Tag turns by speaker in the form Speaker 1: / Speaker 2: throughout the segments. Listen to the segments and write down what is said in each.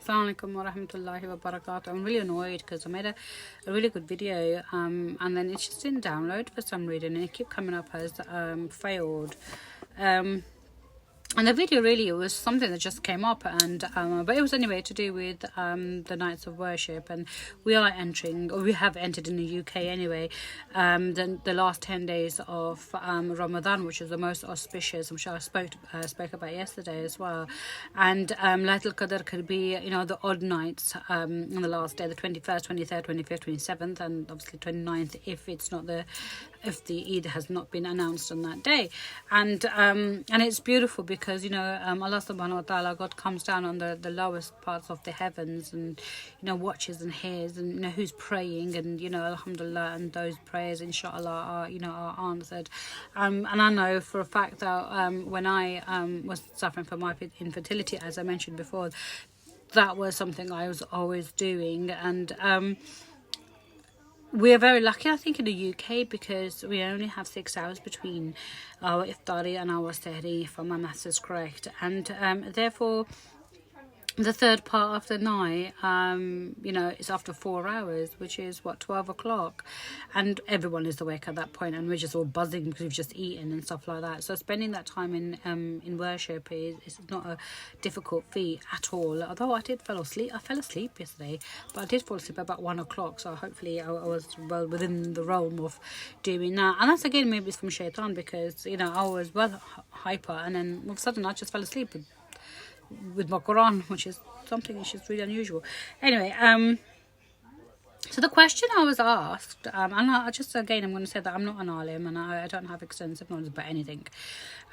Speaker 1: Assalamu alaikum wa rahmatullahi wa barakatuh. I'm really annoyed because I made a really good video and then it just didn't download for some reason and it kept coming up as failed. And the video really was something that just came up, and but it was anyway to do with the nights of worship, and we are entering, or we have entered in the UK anyway, the last 10 days of Ramadan, which is the most auspicious, which I spoke about yesterday as well. And Laylatul Qadr could be, the odd nights on the last day, the 21st, 23rd, 25th, 27th, and obviously 29th if the Eid has not been announced on that day. And it's beautiful because Allah subhanahu wa ta'ala, God comes down on the lowest parts of the heavens and watches and hears and who's praying, and alhamdulillah, and those prayers inshallah are answered. And I know for a fact that when I was suffering from my infertility, as I mentioned before, that was something I was always doing. And we are very lucky, I think, in the UK because we only have 6 hours between our iftari and our sehri, if my maths is correct. And therefore, the third part of the night, it's after 4 hours, which is 12 o'clock, and everyone is awake at that point, and we're just all buzzing because we've just eaten and stuff like that. So spending that time in worship is not a difficult feat at all. Although I fell asleep yesterday, but I did fall asleep about 1 o'clock. So hopefully I was well within the realm of doing that. And that's again maybe it's from shaitan because I was well hyper, and then all of a sudden I just fell asleep with my Quran, which is something which is really unusual. Anyway, so the question I was asked, and I'm going to say that I'm not an alim and I don't have extensive knowledge about anything.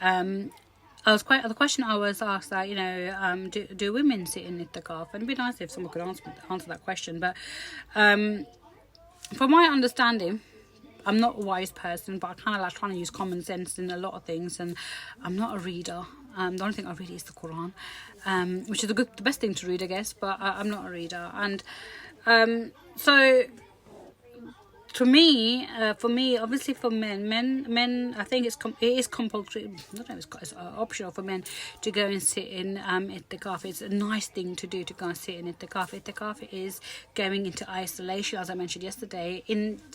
Speaker 1: The question I was asked that, do women sit in itikaf? And it'd be nice if someone could answer that question. But from my understanding, I'm not a wise person, but I kind of like trying to use common sense in a lot of things, and I'm not a reader. The only thing I read is the Quran, which is the best thing to read, I guess, but I'm not a reader. And so for me, obviously for men, I think it is compulsory. I don't know, it's optional for men to go and sit in itikaf. It's a nice thing to do to go and sit in itikaf. Itikaf is going into isolation, as I mentioned yesterday,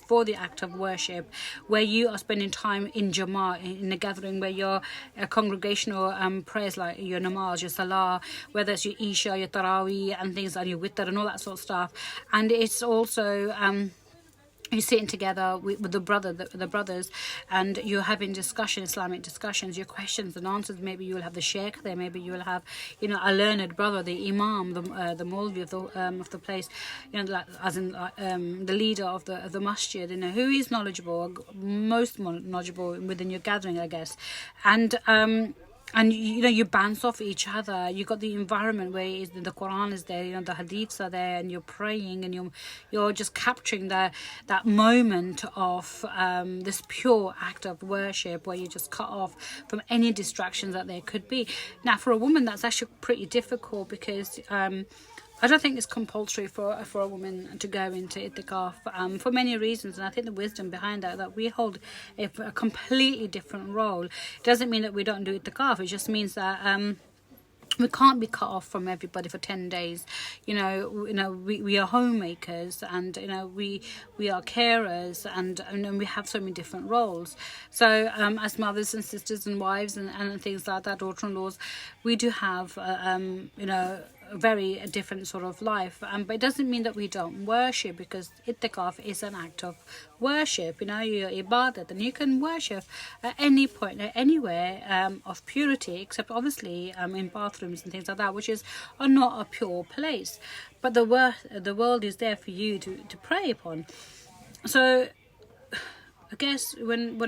Speaker 1: for the act of worship, where you are spending time in jama'ah, in a gathering where your congregational prayers like your namaz, your salah, whether it's your isha, your tarawih, and things like your witr and all that sort of stuff. And it's also you're sitting together with the brothers, and you're having Islamic discussions, your questions and answers. Maybe you'll have the sheikh there, maybe you'll have, a learned brother, the imam, the Maulvi of the place, as in the leader of the masjid, who is knowledgeable, most knowledgeable within your gathering, I guess. And you bounce off each other. You got the environment where the Quran is there, the hadiths are there, and you're praying, and you're just capturing that moment of this pure act of worship where you just cut off from any distractions that there could be. Now, for a woman, that's actually pretty difficult because I don't think it's compulsory for a woman to go into itikaf for many reasons, and I think the wisdom behind that we hold a completely different role. It doesn't mean that we don't do itikaf. It just means that we can't be cut off from everybody for 10 days. We are homemakers, and we are carers, and we have so many different roles. So as mothers and sisters and wives and things like that, daughter-in-laws, we do have a very different sort of life, but it doesn't mean that we don't worship, because itikaf is an act of worship. Your Ibadat, and you can worship at any point, anywhere of purity, except obviously in bathrooms and things like that, which are not a pure place. But the world is there for you to pray upon. So I guess when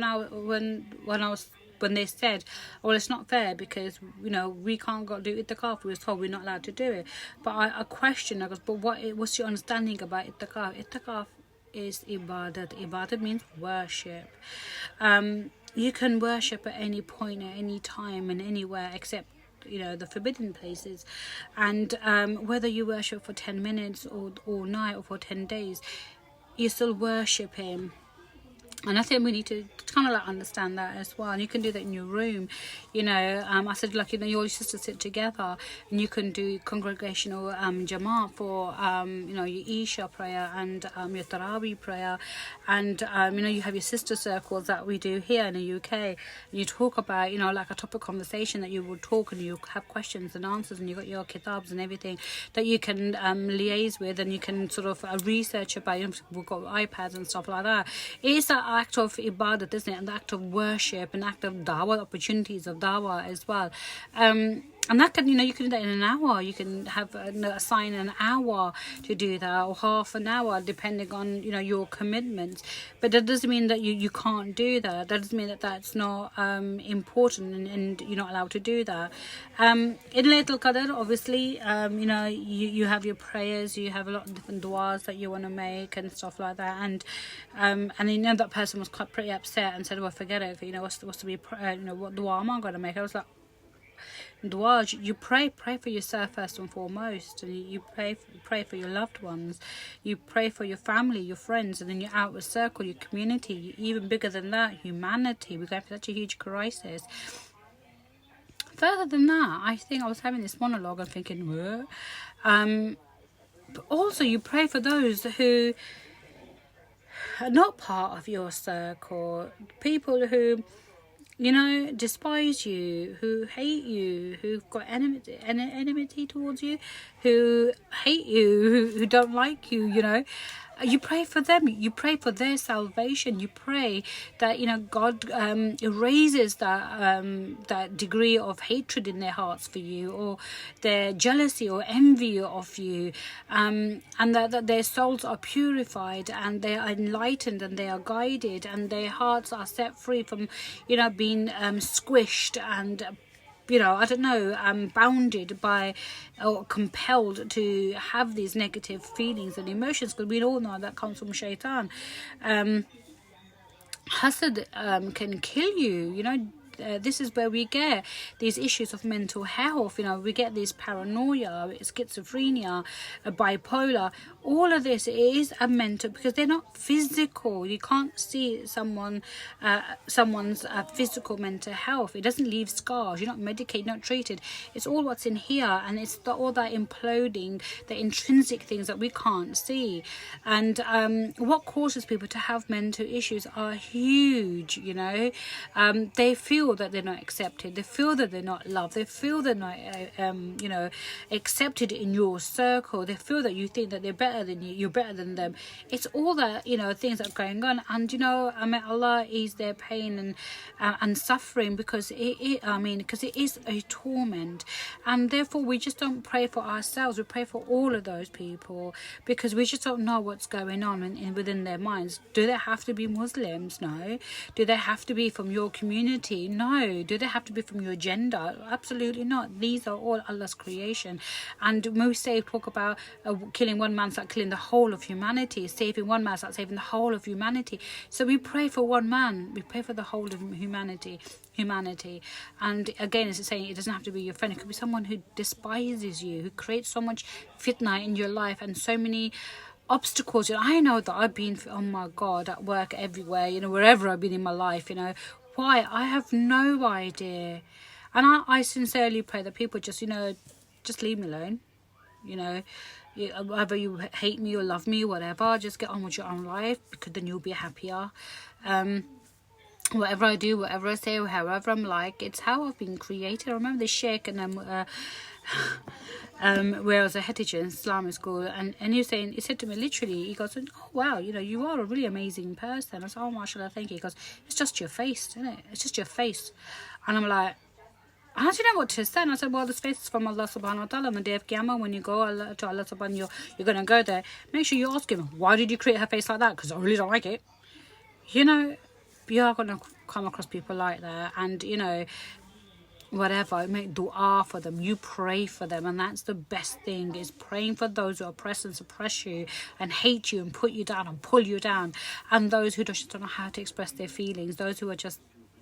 Speaker 1: they said, well, it's not fair because we can't go do itikaf, we were told we're not allowed to do it. But I question, I goes, but what's your understanding about itikaf? Itikaf is ibadat. Ibadat means worship. You can worship at any point, at any time, and anywhere except the forbidden places. And whether you worship for 10 minutes or all night or for 10 days, you still worship him. And I think we need to kind of like understand that as well. And you can do that in your room. I said, like, you all your sisters sit together and you can do congregational Jamaat for, your Isha prayer and your Taraweeh prayer. And, you have your sister circles that we do here in the UK. And you talk about, like a topic conversation that you will talk, and you have questions and answers, and you've got your kitabs and everything that you can liaise with, and you can sort of research about. We've got iPads and stuff like that. It's that act of Ibadat, isn't it? And the act of worship, and act of dawah, opportunities of dawah as well. And that can, you can do that in an hour. You can have assign an hour to do that, or half an hour, depending on, your commitments. But that doesn't mean that you can't do that. That doesn't mean that that's not important, and you're not allowed to do that. In Laylatul Qadr, obviously, you have your prayers, you have a lot of different du'as that you want to make and stuff like that. And that person was quite pretty upset and said, well, forget it. What's to be, what du'a am I going to make? I was like, dua, you pray for yourself first and foremost, and you pray for your loved ones, you pray for your family, your friends, and then your outer circle, your community, even bigger than that, humanity. We're going through such a huge crisis. Further than that, I think I was having this monologue and thinking, what? But also you pray for those who are not part of your circle, people who despise you, who hate you, who've got enmity towards you, who hate you, who don't like you, You pray for them. You pray for their salvation. You pray that, God erases that degree of hatred in their hearts for you, or their jealousy or envy of you, and that their souls are purified, and they are enlightened, and they are guided, and their hearts are set free from, being squished and bounded by or compelled to have these negative feelings and emotions, because we all know that comes from shaitan. Hasad can kill you, this is where we get these issues of mental health. We get this paranoia, schizophrenia, bipolar. All of this is a mental, because they're not physical. You can't see someone's physical mental health. It doesn't leave scars. You're not medicated, not treated. It's all what's in here, and it's all that imploding, the intrinsic things that we can't see. And what causes people to have mental issues are huge. They feel that they're not accepted, they feel that they're not loved, they feel they're not accepted in your circle, they feel that you think that they're better than you, you're better than them. It's all that things that are going on, and may Allah ease their pain and suffering, because it is a torment. And therefore we just don't pray for ourselves, we pray for all of those people, because we just don't know what's going on within their minds. Do they have to be Muslims? No. Do they have to be from your community? No. Do they have to be from your gender? Absolutely not. These are all Allah's creation. And when we talk about killing one man, it's like killing the whole of humanity. Saving one man, it's like saving the whole of humanity. So we pray for one man, we pray for the whole of humanity. And again, as it's saying, it doesn't have to be your friend. It could be someone who despises you, who creates so much fitna in your life and so many obstacles. I know that I've been, oh my God, at work, everywhere, wherever I've been in my life, why, I have no idea. And I sincerely pray that people just leave me alone. Whether you hate me or love me or whatever, just get on with your own life, because then you'll be happier. Whatever I do, whatever I say, however I'm like, it's how I've been created. I remember the sheikh and where I was a head teacher in Islamic school, and he said to me literally, he goes, oh wow, you are a really amazing person. I said, oh mashallah, thank you. He goes, it's just your face, isn't it? It's just your face. And I'm like, I don't know what to say. And I said, well, this face is from Allah subhanahu wa ta'ala. On the day of Qiyamah, when you go to Allah subhanahu, you're going to go there. Make sure you ask him, why did you create her face like that? Because I really don't like it. You are going to come across people like that, and whatever, make dua for them, you pray for them, and that's the best thing, is praying for those who oppress and suppress you and hate you and put you down and pull you down, and those who just don't know how to express their feelings, those who are just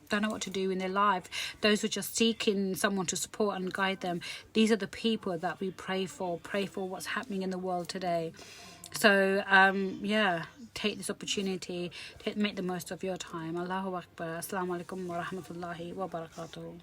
Speaker 1: don't know what to do in their life, those who are just seeking someone to support and guide them. These are the people that we pray for what's happening in the world today. So yeah, take this opportunity, make the most of your time. Allahu Akbar. Assalamu alaikum wa rahmatullahi wa barakatuh.